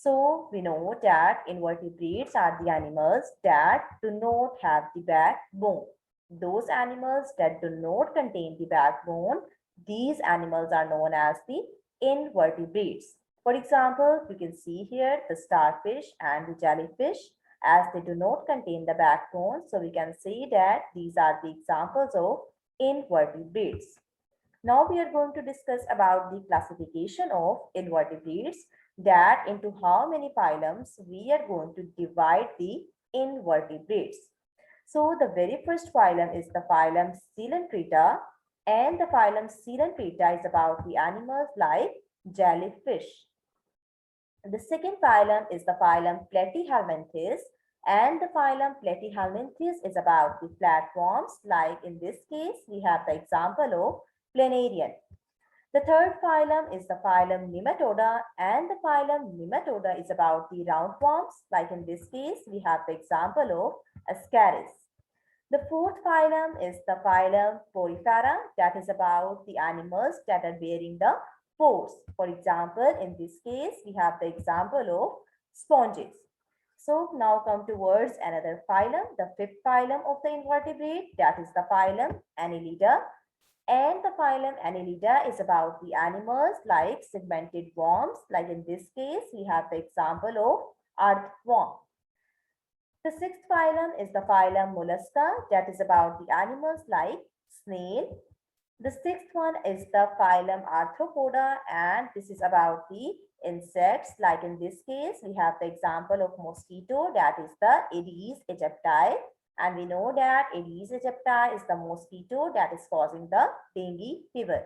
So we know that invertebrates are the animals that do not have the backbone. Those animals that do not contain the backbone, these animals are known as the invertebrates. For example, you can see here the starfish and the jellyfish, as they do not contain the backbone. So we can say that these are the examples of invertebrates. Now we are going to discuss about the classification of invertebrates, that into how many phylums we are going to divide the invertebrates. So the very first phylum is the phylum Coelenterata, and the phylum Coelenterata is about the animals like jellyfish. The second phylum is the phylum Platyhelminthes, and the phylum Platyhelminthes is about the flatworms, like in this case we have the example of planarian. The third phylum is the phylum Nematoda, and the phylum Nematoda is about the roundworms, like in this case we have the example of Ascaris. The fourth phylum is the phylum Porifera, that is about the animals that are bearing the pores. For example, in this case, we have the example of sponges. So now come towards another phylum, the fifth phylum of the invertebrate, that is the phylum Annelida. And the phylum Annelida is about the animals like segmented worms, like in this case, we have the example of earthworm. The sixth phylum is the phylum Mollusca, that is about the animals like snail. The sixth one is the phylum Arthropoda, and this is about the insects. Like in this case, we have the example of mosquito, that is the Aedes aegypti. And we know that Aedes aegypti is the mosquito that is causing the dengue fever.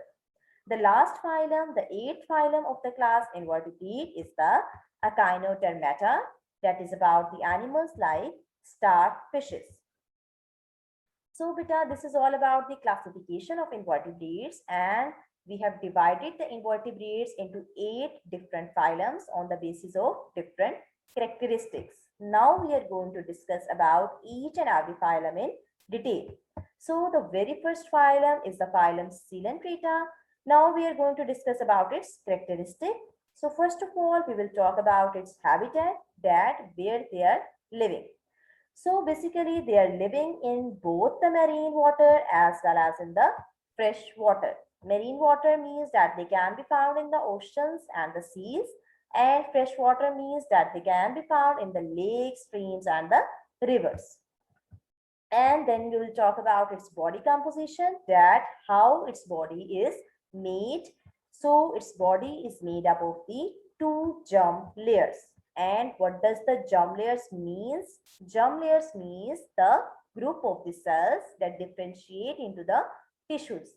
The last phylum, the eighth phylum of the class invertebrate, is the Echinodermata, that is about the animals like starfishes. So beta, this is all about the classification of invertebrates, and we have divided the invertebrates into 8 different phylums on the basis of different characteristics. Now we are going to discuss about each and every phylum in detail. So the very first phylum is the phylum Coelenterata. Now we are going to discuss about its characteristic. So first of all, we will talk about its habitat, that where they are living. So basically they are living in both the marine water as well as in the fresh water. Marine water means that they can be found in the oceans and the seas, and fresh water means that they can be found in the lakes, streams and the rivers. And then we will talk about its body composition, that how its body is made. So its body is made up of the 2 germ layers. And what does the germ layers means? Germ layers means the group of the cells that differentiate into the tissues.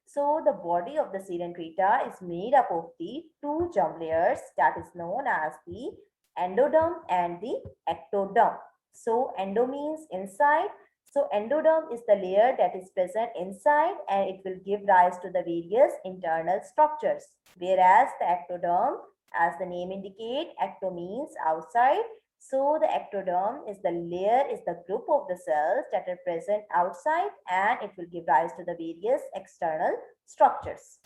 So the body of the Coelenterata is made up of the 2 germ layers, that is known as the endoderm and the ectoderm. So endo means inside. So endoderm is the layer that is present inside, and it will give rise to the various internal structures. Whereas the ectoderm, as the name indicates, ecto means outside. So the ectoderm is the layer, is the group of the cells that are present outside, and it will give rise to the various external structures.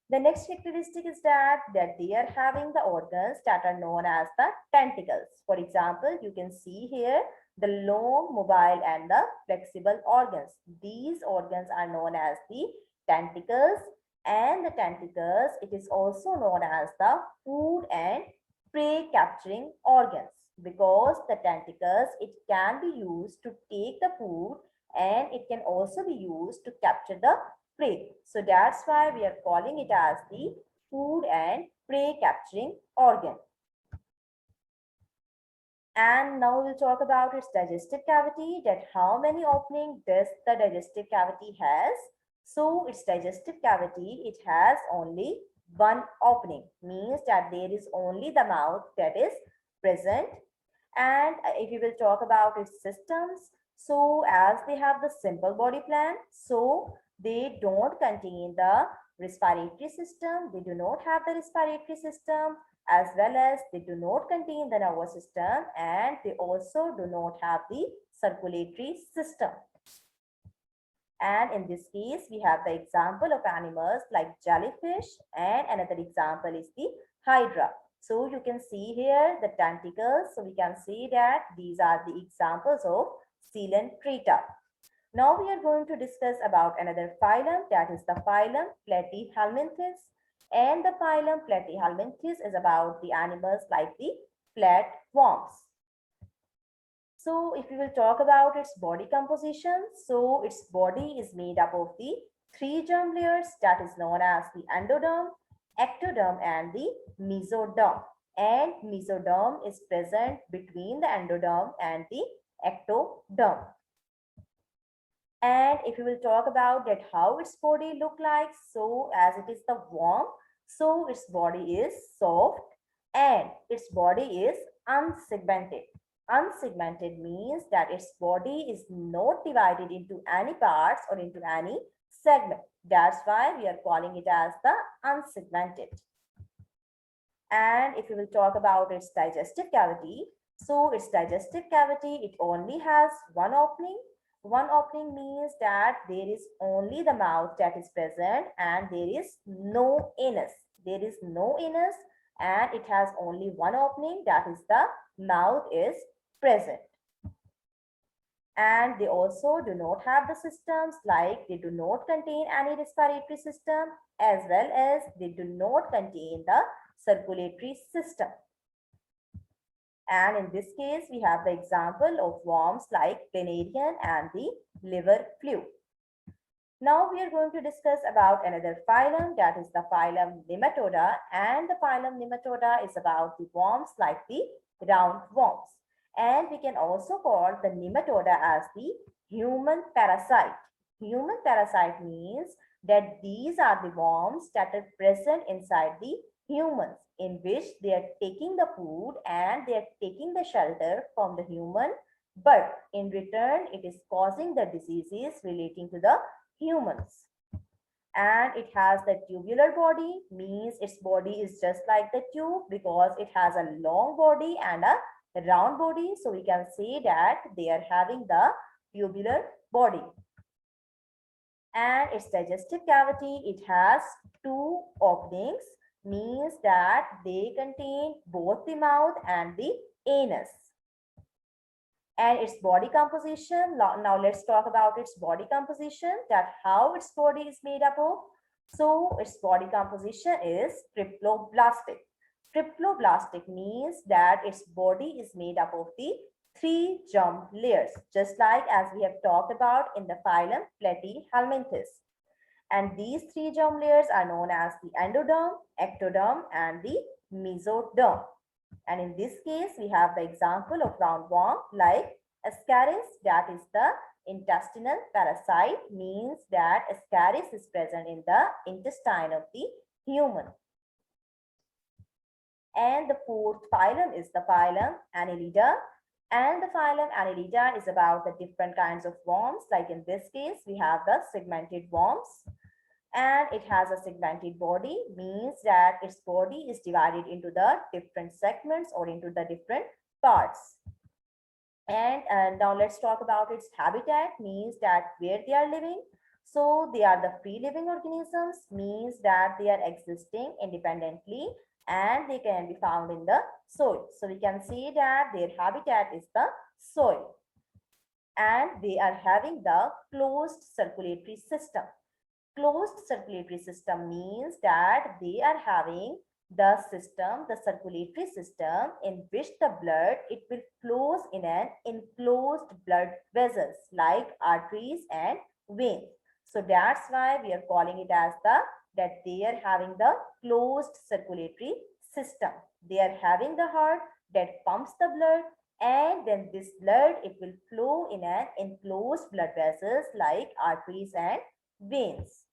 The next characteristic is that they are having the organs that are known as the tentacles. For example, you can see here the long, mobile and the flexible organs. These organs are known as the tentacles, and the tentacles, it is also known as the food and prey capturing organs, because the tentacles, it can be used to take the food, and it can also be used to capture the prey. So that's why we are calling it as the food and prey capturing organ. And now we'll talk about its digestive cavity, that how many openings does the digestive cavity has. So its digestive cavity, it has only one opening, means that there is only the mouth that is present. And if you will talk about its systems, so as they have the simple body plan, so they don't contain the respiratory system, they do not have the respiratory system, as well as they do not contain the nervous system, and they also do not have the circulatory system. And in this case, we have the example of animals like jellyfish, and another example is the hydra. So you can see here the tentacles. So we can see that these are the examples of Coelenterata. Now we are going to discuss about another phylum, that is the phylum Platyhelminthes. And the phylum Platyhelminthes is about the animals like the flatworms. So if we will talk about its body composition, so its body is made up of the three germ layers, that is known as the endoderm, ectoderm and the mesoderm. And mesoderm is present between the endoderm and the ectoderm. And if we will talk about that how its body look like, so as it is the worm, so its body is soft and its body is unsegmented. Unsegmented means that its body is not divided into any parts or into any segment. That's why we are calling it as the unsegmented. And if we will talk about its digestive cavity, so its digestive cavity, it only has one opening. One opening means that there is only the mouth that is present and there is no anus. There is no anus and it has only one opening, that is the mouth is present. And they also do not have the systems, like they do not contain any respiratory system, as well as they do not contain the circulatory system. And in this case, we have the example of worms like planarian and the liver flu. Now we are going to discuss about another phylum, that is the phylum Nematoda. And the phylum Nematoda is about the worms like the roundworms. And we can also call the Nematoda as the human parasite. Human parasite means that these are the worms that are present inside the humans, in which they are taking the food and they are taking the shelter from the human, but in return it is causing the diseases relating to the humans. And it has the tubular body, means its body is just like the tube because it has a long body and a round body. So we can say that they are having the tubular body. And its digestive cavity, it has two openings, means that they contain both the mouth and the anus. And its body composition, now let's talk about its body composition, that how its body is made up of. So its body composition is triploblastic. Triploblastic means that its body is made up of the three germ layers, just like as we have talked about in the phylum Platyhelminthes. And these three germ layers are known as the endoderm, ectoderm, and the mesoderm. And in this case, we have the example of roundworm like Ascaris, that is the intestinal parasite, means that Ascaris is present in the intestine of the human. And the fourth phylum is the phylum Annelida. And the phylum Annelida is about the different kinds of worms. Like in this case, we have the segmented worms. And it has a segmented body, means that its body is divided into the different segments or into the different parts. And now let's talk about its habitat, means that where they are living. So they are the free living organisms, means that they are existing independently and they can be found in the soil. So we can see that their habitat is the soil. And they are having the closed circulatory system. Closed circulatory system means that they are having the system, the circulatory system, in which the blood, it will flows in an enclosed blood vessels like arteries and veins. So that's why we are calling it as that they are having the closed circulatory system. They are having the heart that pumps the blood, and then this blood, it will flow in an enclosed blood vessels like arteries and veins.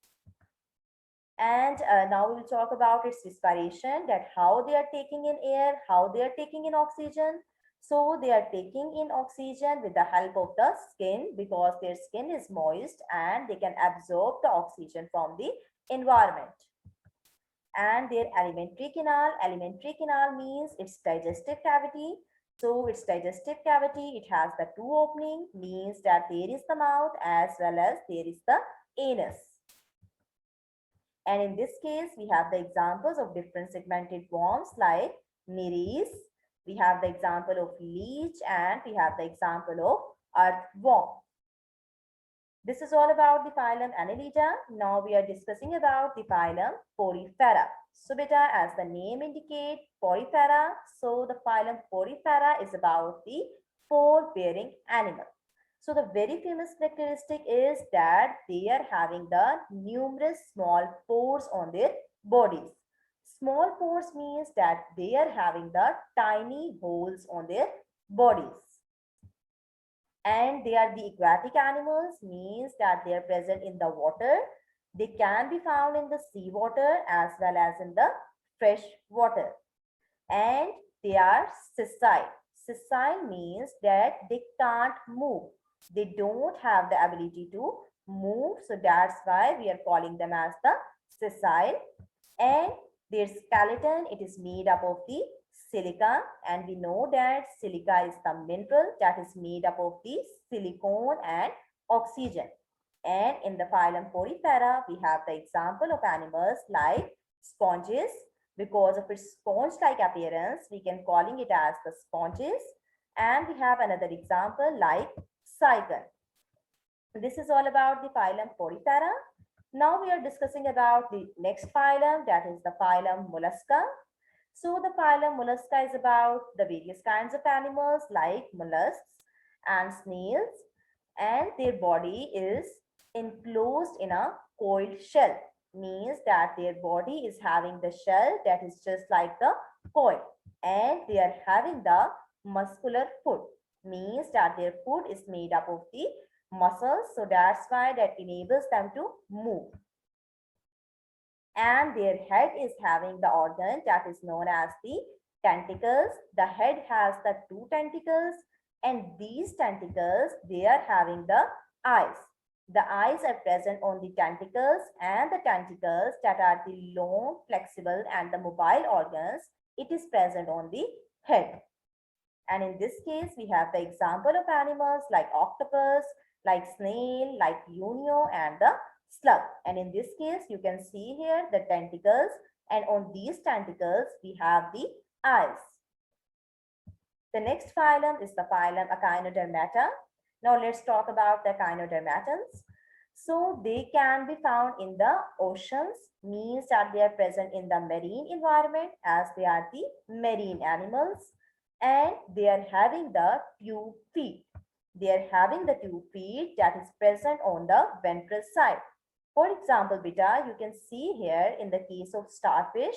And now we'll talk about its respiration, that how they are taking in air, how they are taking in oxygen. So they are taking in oxygen with the help of the skin, because their skin is moist and they can absorb the oxygen from the environment. And their alimentary canal means its digestive cavity. So its digestive cavity, it has the two opening, means that there is the mouth as well as there is the anus. And in this case, we have the examples of different segmented worms like Nereis. We have the example of leech and we have the example of earthworm. This is all about the phylum Annelida. Now we are discussing about the phylum Porifera. So beta, as the name indicates, Porifera. So the phylum Porifera is about the pore-bearing animal. So the very famous characteristic is that they are having the numerous small pores on their bodies. Small pores means that they are having the tiny holes on their bodies. And they are the aquatic animals, means that they are present in the water. They can be found in the sea water as well as in the fresh water. And they are sessile. Sessile means that they can't move. They don't have the ability to move. So that's why we are calling them as the sessile. And their skeleton, it is made up of the silica, and we know that silica is the mineral that is made up of the silicon and oxygen. And in the phylum Porifera, we have the example of animals like sponges. Because of its sponge-like appearance, we can calling it as the sponges. And we have another example like cycon. This is all about the phylum Porifera. Now we are discussing about the next phylum, that is the phylum Mollusca. So the phylum Mollusca is about the various kinds of animals like mollusks and snails, and their body is enclosed in a coiled shell, means that their body is having the shell that is just like the coil, and they are having the muscular foot, means that their foot is made up of the muscles, so that's why that enables them to move. And their head is having the organ that is known as the tentacles. The head has the two tentacles, and these tentacles, they are having the eyes. The eyes are present on the tentacles, and the tentacles that are the long, flexible and the mobile organs, it is present on the head. And in this case, we have the example of animals like octopus, like snail, like unio, and the slug. And in this case, you can see here the tentacles, and on these tentacles, we have the eyes. The next phylum is the phylum Echinodermata. Now let's talk about the echinodermatans. So they can be found in the oceans, means that they are present in the marine environment as they are the marine animals, and they are having the tube feet. They are having the tube feet that is present on the ventral side. For example, beta, you can see here in the case of starfish.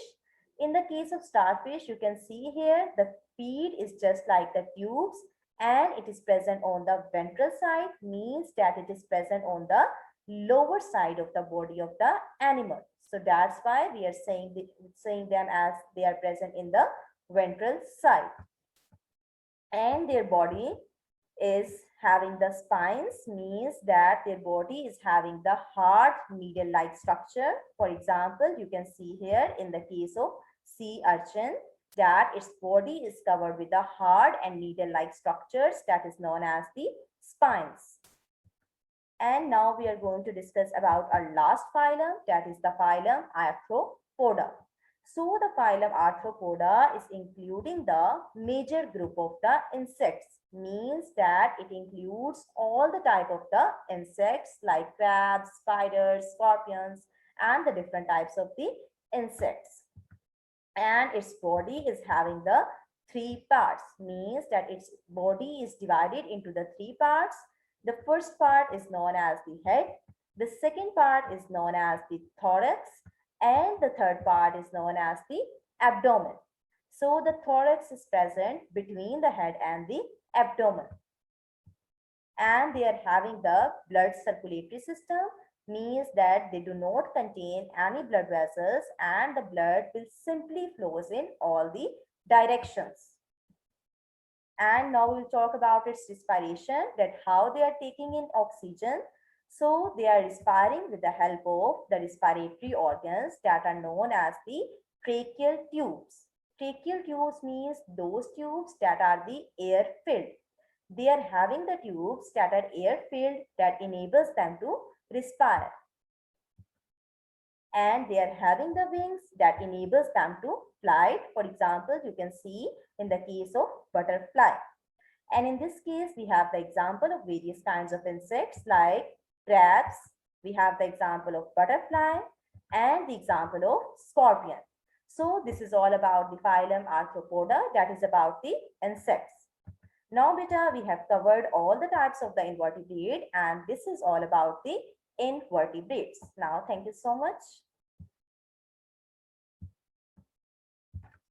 In the case of starfish, you can see here the feet is just like the tubes, and it is present on the ventral side, means that it is present on the lower side of the body of the animal. So that's why we are saying them as they are present in the ventral side. And their body is having the spines, means that their body is having the hard needle-like structure. For example, you can see here in the case of sea urchin that its body is covered with the hard and needle-like structures that is known as the spines. And now we are going to discuss about our last phylum, that is the phylum Arthropoda. So the phylum Arthropoda is including the major group of the insects, means that it includes all the type of the insects like crabs, spiders, scorpions, and the different types of the insects. And its body is having the three parts, means that its body is divided into the three parts. The first part is known as the head, the second part is known as the thorax, and the third part is known as the abdomen. So the thorax is present between the head and the abdomen. And they are having the blood circulatory system, means that they do not contain any blood vessels, and the blood will simply flows in all the directions. And now we'll talk about its respiration, that how they are taking in oxygen. So they are respiring with the help of the respiratory organs that are known as the tracheal tubes. Tracheal tubes means those tubes that are the air filled. They are having the tubes that are air filled that enables them to respire. and they are having the wings that enables them to fly. For example, you can see in the case of butterfly. And in this case, we have the example of various kinds of insects like crabs. We have the example of butterfly and the example of scorpion. So this is all about the phylum Arthropoda, that is about the insects. Now, beta, we have covered all the types of the invertebrate, and this is all about the invertebrates. Now, thank you so much.